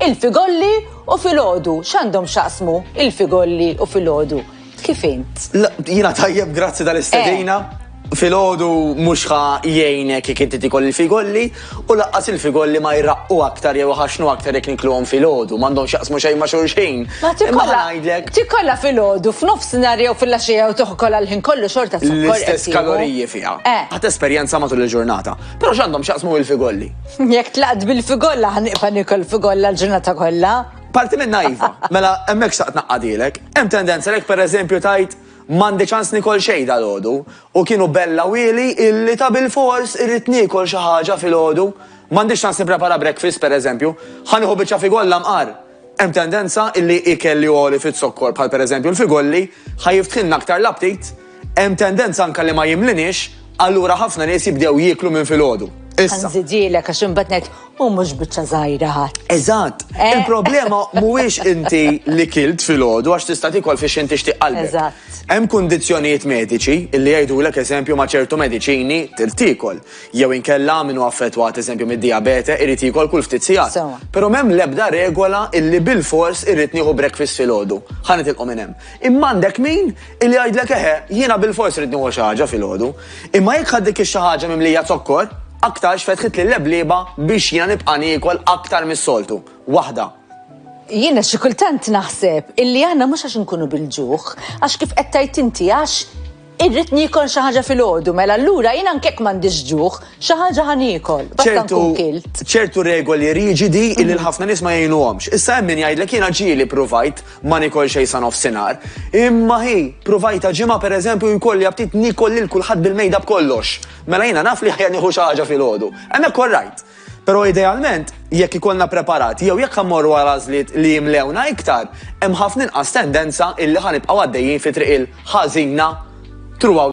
il-figolli u filgħodu. X'għandhom x'aqsmu il-figolli u filgħodu? Kif int? Jiena tajjeb grazzi tal-istedina. Filgħodu mhux jgħinek jekk inti tikol il-figolli u laqqas il-figolli ma jraqqu aktar jew ħaxnu aktar jekk nikluhom filgħodu, m'għandhomx jaqsmu xejn ma' xulxin. Ma tikkolla filgħodu f'nofsinhar jew fil-għaxija u toħkolla l-ħin kollu xorta sokkor. L-istess kaloriji fiha. Ħadd esperjenza matul il-ġurnata. Però x'għandhom x'jaqsmu il-figolli? Jekk tlaqt bil-figolla ħaniqfa nikol figolla l-ġurnata kollha. Parti minn najfa, mela hemmhekk xtaqt naqqadilek. Hemm tendenza lek pereżempju tajt m'għandi ċans nikol xejn dal-għodu u kienu bella wili illi ta' bil-fors irrid niekol xi ħaġa filgħodu. M'għandix ċans nipprepara breakfast pereżempju, ħanieħu biċċa figolla mqar. Hemm tendenza illi ikelli għoli fit-sokkor bħal pereżempju l-figolli ħajiftħilna aktar l-aptit, hemm tendenza anke li ma jimlinix, allura ħafna nies jibdew jieklu minn filgħodu. Nżidilek għax imbagħad ngħid u mhux biċċa żgħira ħadd. Eżatt. Il-problema mhuwiex inti li kilt filgħodu għax tista' tikol fiex inti xtieq qalbek. Eżatt. Hemm kundizzjonijiet mediċi illi jgħidulek eżempju ma' ċertu mediċini tikol. Jew inkella minnu affettwat eżempju mid-diabete irid jikol kull ftit sigħat. Però m'hemm l-ebda regola illi bil-fors irrid nieħu breakfast filgħodu. Ħanitilqu minn hemm. Imma għandek min illi jgħidlek jiena bil-fors irid nieħu xi ħaġa filgħodu. Imma jekk ħaddik xi ħaġa mimlija zokkor, aktar xfetħit li l-leblieba biex jiena nibqa' niekol aktar mis-soltu. Waħda. Jiena xi kultant naħseb illi aħna mhux għax inkunu bil-ġuħ, għax kif qed tgħid inti għax irrid niekol xi ħaġa filgħodu, mela allura jiena anke hekk m'għandix ġuħ, xi ħaġa ħanikol. Basta nkun kilt. ċertu regoli riġidi illi l-ħafna nies ma jgħinuhomx. Issa hemm min jgħidlek jiena ġieli provajt ma nikol xejn sa nofsinhar. Imma hi provajta ġimgħa pereżempju jkolli aptit nikol lil kulħadd bil-mejda b'kollox. Mela jiena naf li ħajja nieħu xi ħaġa filgħodu. Hemmhekk orrajt. Però idealment, jekk ikollna preparati jew jekk ħammorru għal għażliet li jimlewna iktar, hemm ħafna inqas tendenza illi ħanibqgħu għaddejjin fi triq il-ħażina throughout